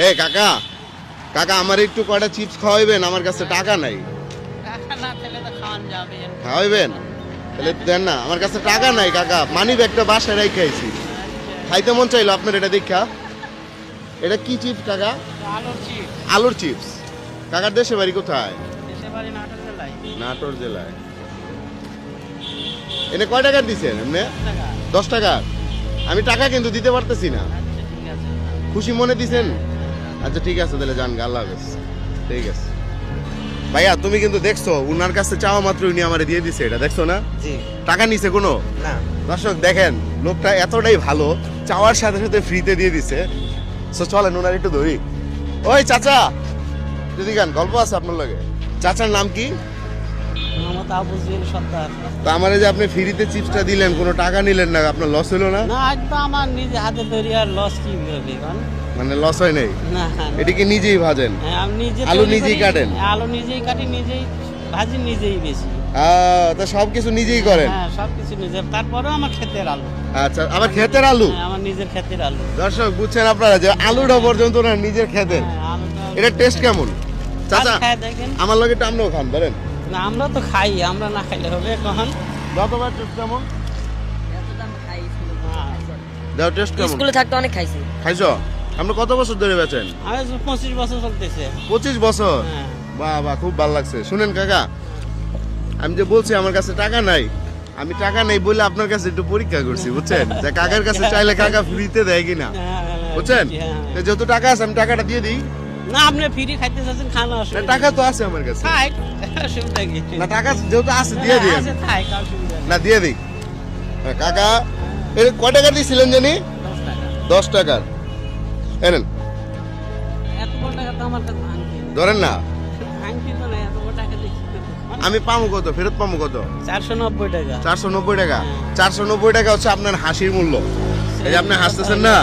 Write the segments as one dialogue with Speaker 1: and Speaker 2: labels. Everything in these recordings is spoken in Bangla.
Speaker 1: এ কাকা, কাকা আমার একটু কয়টা চিপস খাওয়াইবেন, আমার কাছে টাকা নাই। খাওয়াইবেন? তাহলে দেন না, আমার কাছে টাকা নাই কাকা, মানি ব্যাগটা বাসায় রেখে আইছি। খাইতে মন চাইলো আপনার এটা দেখা। এটা কি চিপস কাকা? আলুর চিপস। কাকার দেশে বাড়ি কোথায়? নাটোর জেলায়। এনে কয় টাকার দিচ্ছেন এমনি? 10 টাকা। আমি টাকা কিন্তু দিতে পারতেছি না। খুশি মনে দিছেন? আচ্ছা ঠিক আছে, তাহলে যান, আল্লাহ হাফেজ। ঠিক আছে ভাইয়া, তুমি কিন্তু দেখছো উনার কাছে চাওয়া মাত্র উনি আমারে দিয়ে দিছে, এটা দেখছো না?
Speaker 2: জি।
Speaker 1: টাকা নিছে কোনো?
Speaker 2: না।
Speaker 1: দর্শক দেখেন, লোকটা এতটাই ভালো, চাওয়ার সাথে সাথে ফ্রিতে দিয়ে দিছে। সো চলেন উনার একটু ধরি। ওই চাচা, যদি গান গল্প আছে আপনার লগে। চাচার নাম কি?
Speaker 2: মোহাম্মদ আবু জেল সত্তার।
Speaker 1: তা আমারে যে আপনি ফ্রিতে চিপসটা দিলেন, কোনো টাকা নিলেন না, আপনার লস হলো না?
Speaker 2: না, একদম আমার নিজে হাতে তৈরি, আর লস কি হবে কোন?
Speaker 1: মানে লস হয় নাই?
Speaker 2: না।
Speaker 1: এটা কি নিজেই ভাজেন?
Speaker 2: হ্যাঁ, আমি নিজে
Speaker 1: আলু
Speaker 2: তৈরি
Speaker 1: নিজেই
Speaker 2: করি,
Speaker 1: কাটেন?
Speaker 2: আলু নিজেই কাটি, নিজেই ভাজি, নিজেই বেশি।
Speaker 1: তা সবকিছু নিজেই করেন?
Speaker 2: হ্যাঁ, সবকিছু নিজে। তারপরেও আমার ক্ষেতের আলু।
Speaker 1: আচ্ছা, আবার ক্ষেতের আলু?
Speaker 2: হ্যাঁ, আমার নিজের ক্ষেতের আলু।
Speaker 1: দর্শক বুঝছেন আপনারা যে আলুটা পর্যন্ত না নিজের ক্ষেতের।
Speaker 2: হ্যাঁ, আলুটা
Speaker 1: এটা টেস্ট কেমন চাচা?
Speaker 2: খায় দেখেন।
Speaker 1: আমার লগে টামলেও খান বলেন।
Speaker 2: না, আমরা তো খাই, আমরা না খাইলে হবে কখন?
Speaker 1: যতবার টেস্ট কেমন? দাও টেস্ট কেমন?
Speaker 3: স্কুলে থাকতে অনেক খাইছি।
Speaker 1: খাইছো? আপনি কত বছর ধরে বেচেন?
Speaker 2: আমি 25 বছর চলতেছে।
Speaker 1: 25 বছর?
Speaker 2: হ্যাঁ।
Speaker 1: বাহ বাহ, খুব ভালো লাগছে। শুনেন কাকা, আমি যে বলছি আমার কাছে টাকা নাই, আমি টাকা নেই বলে আপনার কাছে একটু পরীক্ষা করছি, বুঝছেন? যে কাকার কাছে চাইলে কাকা ফ্রিতে দেয় কিনা, বুঝছেন? তো যেহেতু টাকা আছে, আমি টাকাটা দিয়ে দিই।
Speaker 2: না, আপনি ফ্রি খাইতে চাচ্ছেন, খান,
Speaker 1: না,
Speaker 2: অসুবিধা
Speaker 1: টাকা তো আছে আমার কাছে।
Speaker 2: খাই, অসুবিধা কি?
Speaker 1: না, টাকা যেহেতু আছে দিয়ে দিই।
Speaker 2: আছে, খাই, অসুবিধা নেই।
Speaker 1: না, দিয়ে দিই। কাকা, এটা কয় টাকা দিয়েছিলেন জানি? 10 টাকার। এনেন,
Speaker 2: এত বড় টাকা তো আমার কাছে ভাঙতি না।
Speaker 1: ধরেন না।
Speaker 2: ভাঙতি তো না, এত বড় টাকা দেখি।
Speaker 1: আমি পাবো কত, ফেরত পাবো কত?
Speaker 2: 490 টাকা।
Speaker 1: 490 টাকা। 490 টাকা হচ্ছে আপনার হাসির মূল্য। এই যে আপনি হাসতেছেন না,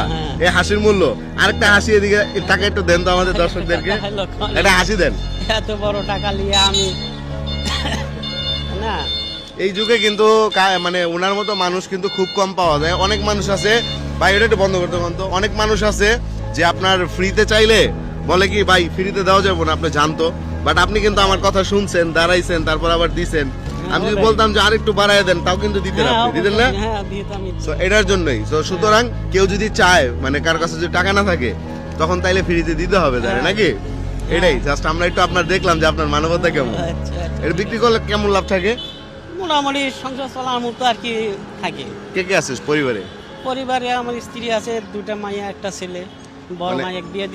Speaker 1: এই হাসির মূল্য। আরেকটা হাসি এদিকে, টাকা একটু দেন তো আমাদের দর্শকদেরকে, একটা হাসি দেন।
Speaker 2: এত বড় টাকা নিয়ে আমি না।
Speaker 1: এই যুগে কিন্তু মানে ওনার মতো মানুষ কিন্তু খুব কম পাওয়া যায়। অনেক মানুষ আছে, ভাই এটা একটু বন্ধ করতে বন্ধ। অনেক মানুষ আছে যে আপনার ফ্রিতে চাইলে বলে কি ভাই ফ্রিতে দেওয়া যাবে না, আপনি জানতো। বাট আপনি কিন্তু আমার কথা শুনছেন, দাঁড়াইছেন, তারপর আবার দিছেন। আমি যদি বলতাম যে আরেকটু বাড়ায় দেন, তাও কিন্তু দিতেন আপনি, দিতেন না?
Speaker 2: হ্যাঁ, দিতামই।
Speaker 1: সো এটার জন্যই। সো সুতরাং কেউ যদি চায়, মানে কার কাছে যদি টাকা না থাকে, তখন তাইলে ফ্রিতে দিতে হবে, জানে নাকি? এটাই জাস্ট আমরা একটু আপনার দেখলাম যে আপনার মানবতা কেমন।
Speaker 2: আচ্ছা, আচ্ছা।
Speaker 1: এটা বিক্রি করলে কেমন লাভ থাকে?
Speaker 2: মোটামুটি সংসার চলার মতো আর কি থাকে।
Speaker 1: কে কে আছিস পরিবারে?
Speaker 2: পরিবারে আমার স্ত্রী আছে, 2টা মাইয়া, একটা ছেলে। বড়
Speaker 1: মানে-
Speaker 2: মাইয়া বিয়ে